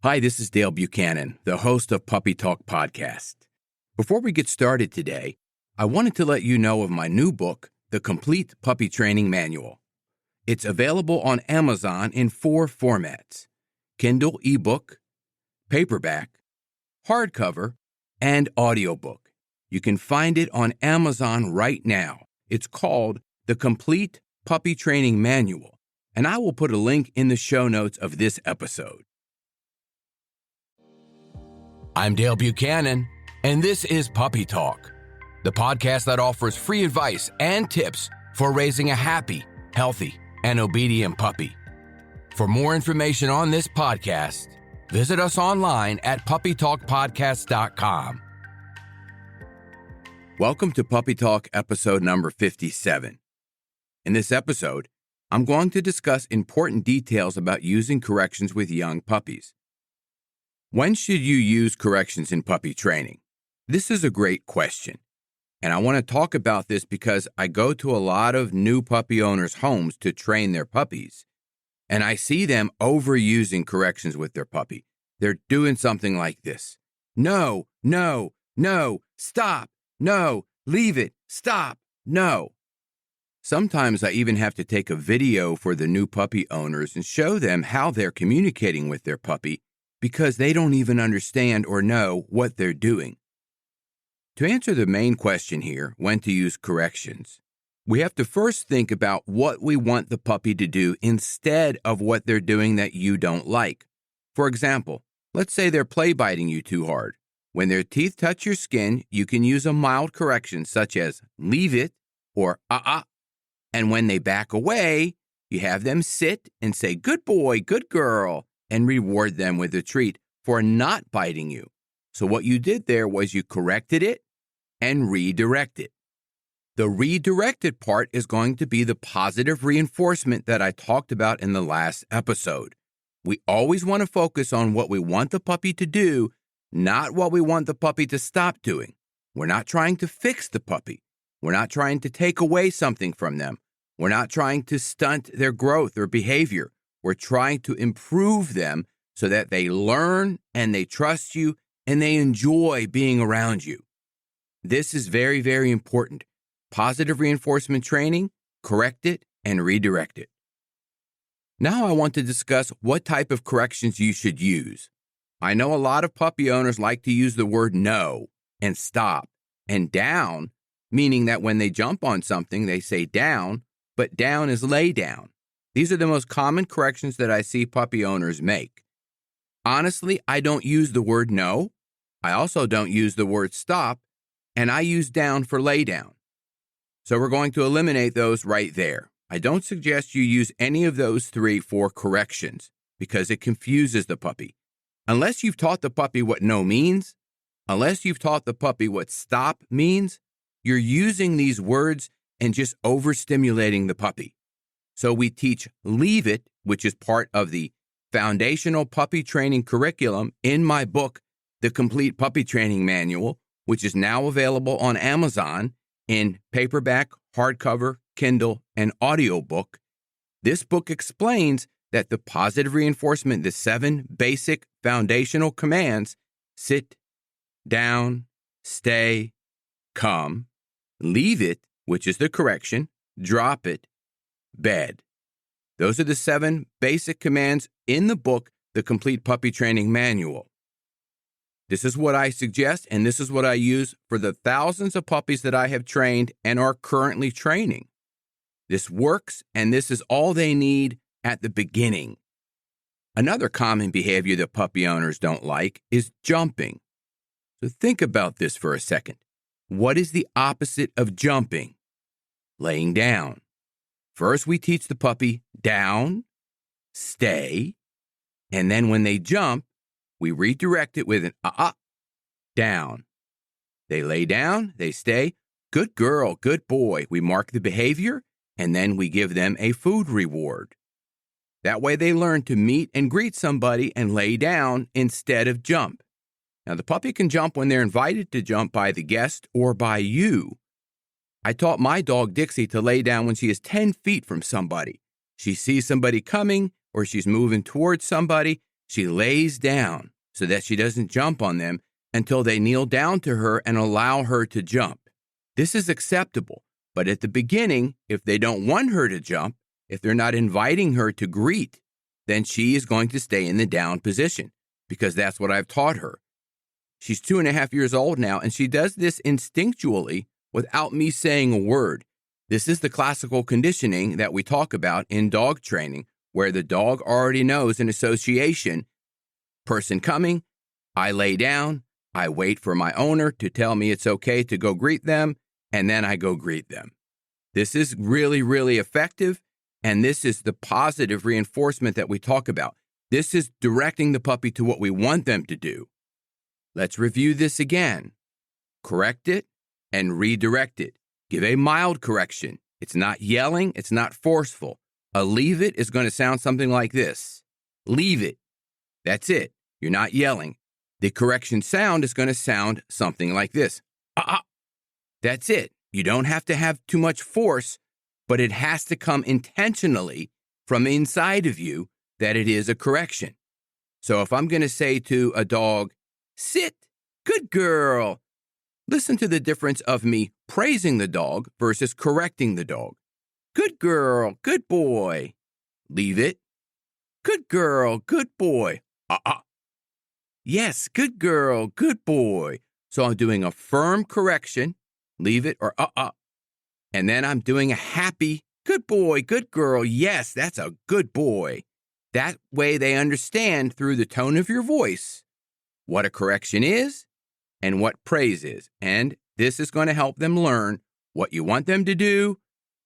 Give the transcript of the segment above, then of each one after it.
Hi, this is Dale Buchanan, the host of Puppy Talk Podcast. Before we get started today, I wanted to let you know of my new book, The Complete Puppy Training Manual. It's available on Amazon in 4 formats: Kindle ebook, paperback, hardcover, and audiobook. You can find it on Amazon right now. It's called The Complete Puppy Training Manual, and I will put a link in the show notes of this episode. I'm Dale Buchanan, and this is Puppy Talk, the podcast that offers free advice and tips for raising a happy, healthy, and obedient puppy. For more information on this podcast, visit us online at puppytalkpodcast.com. Welcome to Puppy Talk episode number 57. In this episode, I'm going to discuss important details about using corrections with young puppies. When should you use corrections in puppy training? This is a great question, and I want to talk about this because I go to a lot of new puppy owners' homes to train their puppies, and I see them overusing corrections with their puppy. They're doing something like this: no, no, no, stop, no, leave it, stop, no. Sometimes I even have to take a video for the new puppy owners and show them how they're communicating with their puppy, because they don't even understand or know what they're doing. To answer the main question here, when to use corrections, we have to first think about what we want the puppy to do instead of what they're doing that you don't like. For example, let's say they're play biting you too hard. When their teeth touch your skin, you can use a mild correction such as leave it or And when they back away, you have them sit and say, good boy, good girl, and reward them with a treat for not biting you. So what you did there was you corrected it and redirected. The redirected part is going to be the positive reinforcement that I talked about in the last episode. We always want to focus on what we want the puppy to do, not what we want the puppy to stop doing. We're not trying to fix the puppy. We're not trying to take away something from them. We're not trying to stunt their growth or behavior. We're trying to improve them so that they learn and they trust you and they enjoy being around you. This is very, very important. Positive reinforcement training, correct it, and redirect it. Now I want to discuss what type of corrections you should use. I know a lot of puppy owners like to use the word no and stop and down, meaning that when they jump on something, they say down, but down is lay down. These are the most common corrections that I see puppy owners make. Honestly, I don't use the word no. I also don't use the word stop, and I use down for lay down. So we're going to eliminate those right there. I don't suggest you use any of those 3 for corrections because it confuses the puppy. Unless you've taught the puppy what no means, unless you've taught the puppy what stop means, you're using these words and just overstimulating the puppy. So we teach leave it, which is part of the foundational puppy training curriculum in my book, The Complete Puppy Training Manual, which is now available on Amazon in paperback, hardcover, Kindle, and audiobook. This book explains that the positive reinforcement, the 7 basic foundational commands: sit, down, stay, come, leave it, which is the correction, drop it, bed. Those are the 7 basic commands in the book, The Complete Puppy Training Manual. This is what I suggest, and this is what I use for the thousands of puppies that I have trained and are currently training. This works, and this is all they need at the beginning. Another common behavior that puppy owners don't like is jumping. So think about this for a second. What is the opposite of jumping? Laying down. First, we teach the puppy down, stay, and then when they jump, we redirect it with an down. They lay down, they stay. Good girl, good boy. We mark the behavior, and then we give them a food reward. That way they learn to meet and greet somebody and lay down instead of jump. Now, the puppy can jump when they're invited to jump by the guest or by you. I taught my dog Dixie to lay down when she is 10 feet from somebody. She sees somebody coming or she's moving towards somebody. She lays down so that she doesn't jump on them until they kneel down to her and allow her to jump. This is acceptable, but at the beginning, if they don't want her to jump, if they're not inviting her to greet, then she is going to stay in the down position because that's what I've taught her. She's 2.5 years old now, and she does this instinctually without me saying a word. This is the classical conditioning that we talk about in dog training, where the dog already knows an association. Person coming, I lay down, I wait for my owner to tell me it's okay to go greet them, and then I go greet them. This is really, really effective, and this is the positive reinforcement that we talk about. This is directing the puppy to what we want them to do. Let's review this again. Correct it and redirect it. Give a mild correction. It's not yelling. It's not forceful. A leave it is going to sound something like this. Leave it. That's it. You're not yelling. The correction sound is going to sound something like this. That's it. You don't have to have too much force, but it has to come intentionally from inside of you that it is a correction. So if I'm going to say to a dog, sit, good girl, listen to the difference of me praising the dog versus correcting the dog. Good girl, good boy. Leave it. Good girl, good boy. Yes, good girl, good boy. So I'm doing a firm correction, leave it, or And then I'm doing a happy, good boy, good girl. Yes, that's a good boy. That way they understand through the tone of your voice what a correction is and what praise is. And this is going to help them learn what you want them to do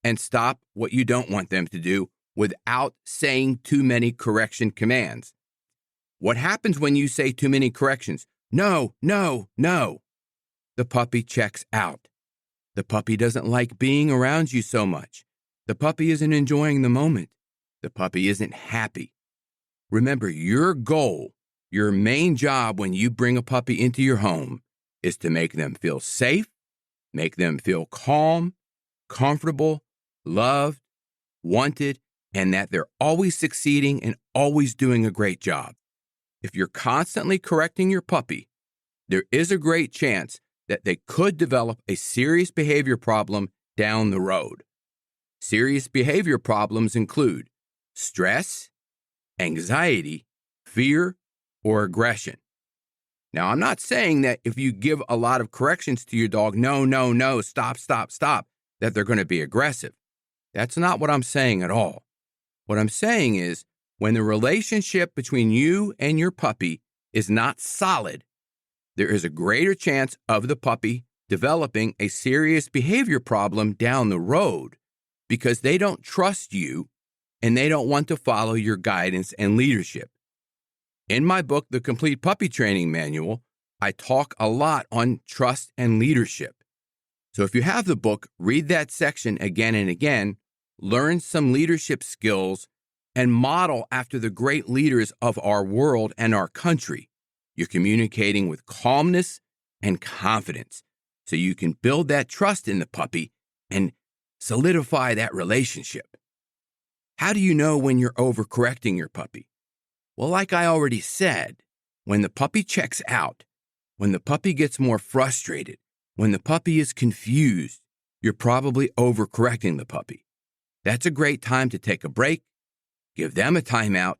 and stop what you don't want them to do without saying too many correction commands. What happens when you say too many corrections? No, no, no. The puppy checks out. The puppy doesn't like being around you so much. The puppy isn't enjoying the moment. The puppy isn't happy. Remember, your goal, your main job when you bring a puppy into your home is to make them feel safe, make them feel calm, comfortable, loved, wanted, and that they're always succeeding and always doing a great job. If you're constantly correcting your puppy, there is a great chance that they could develop a serious behavior problem down the road. Serious behavior problems include stress, anxiety, fear, or aggression. Now, I'm not saying that if you give a lot of corrections to your dog, no, stop, that they're going to be aggressive. That's not what I'm saying at all. What I'm saying is when the relationship between you and your puppy is not solid, there is a greater chance of the puppy developing a serious behavior problem down the road because they don't trust you and they don't want to follow your guidance and leadership. In my book, The Complete Puppy Training Manual, I talk a lot on trust and leadership. So if you have the book, read that section again and again, learn some leadership skills, and model after the great leaders of our world and our country. You're communicating with calmness and confidence so you can build that trust in the puppy and solidify that relationship. How do you know when you're overcorrecting your puppy? Well, like I already said, when the puppy checks out, when the puppy gets more frustrated, when the puppy is confused, you're probably overcorrecting the puppy. That's a great time to take a break, give them a timeout,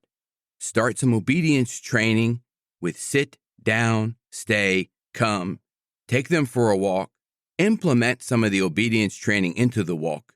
start some obedience training with sit, down, stay, come, take them for a walk, implement some of the obedience training into the walk,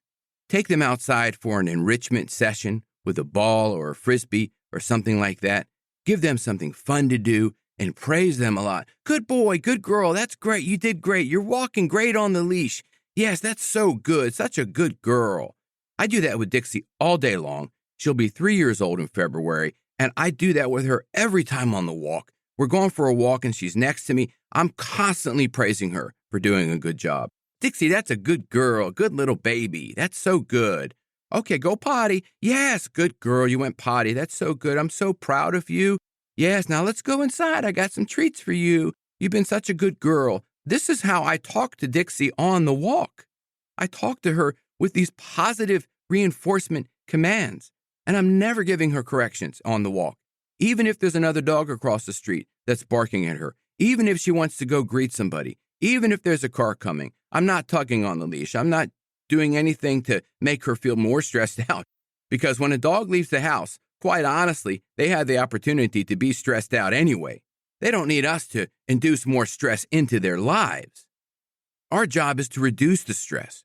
take them outside for an enrichment session with a ball or a frisbee or something like that, give them something fun to do, and praise them a lot. Good boy, good girl, that's great, you did great, you're walking great on the leash. Yes, that's so good, such a good girl. I do that with Dixie all day long. She'll be 3 years old in February, and I do that with her every time on the walk. We're going for a walk and she's next to me. I'm constantly praising her for doing a good job. Dixie, that's a good girl, good little baby. That's so good. Okay, go potty. Yes, good girl, you went potty. That's so good. I'm so proud of you. Yes, now let's go inside. I got some treats for you. You've been such a good girl. This is how I talk to Dixie on the walk. I talk to her with these positive reinforcement commands, and I'm never giving her corrections on the walk. even if there's another dog across the street that's barking at her, even if she wants to go greet somebody, even if there's a car coming. I'm not tugging on the leash. I'm not doing anything to make her feel more stressed out. Because when a dog leaves the house, quite honestly, they have the opportunity to be stressed out anyway. They don't need us to induce more stress into their lives. Our job is to reduce the stress,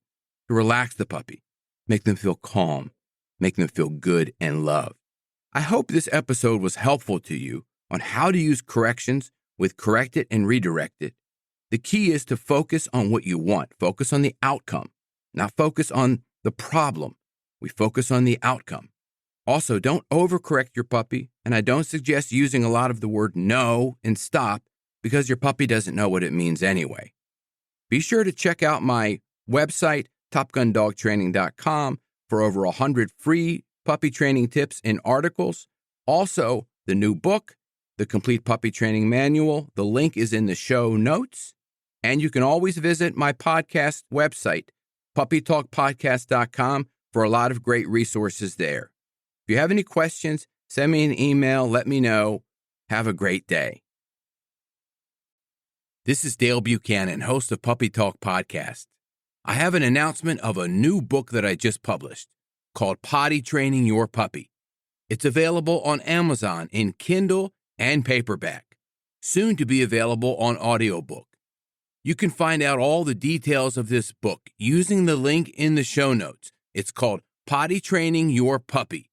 to relax the puppy, make them feel calm, make them feel good and loved. I hope this episode was helpful to you on how to use corrections with correct it and redirect it. The key is to focus on what you want. Focus on the outcome, not focus on the problem. We focus on the outcome. Also, don't overcorrect your puppy, and I don't suggest using a lot of the word no and stop because your puppy doesn't know what it means anyway. Be sure to check out my website, topgundogtraining.com, for over 100 free puppy training tips and articles. Also, the new book, The Complete Puppy Training Manual. The link is in the show notes. And you can always visit my podcast website, puppytalkpodcast.com, for a lot of great resources there. If you have any questions, send me an email. Let me know. Have a great day. This is Dale Buchanan, host of Puppy Talk Podcast. I have an announcement of a new book that I just published called Potty Training Your Puppy. It's available on Amazon in Kindle and paperback, soon to be available on audiobook. You can find out all the details of this book using the link in the show notes. It's called Potty Training Your Puppy.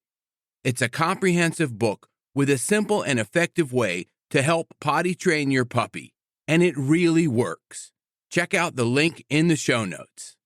It's a comprehensive book with a simple and effective way to help potty train your puppy, and it really works. Check out the link in the show notes.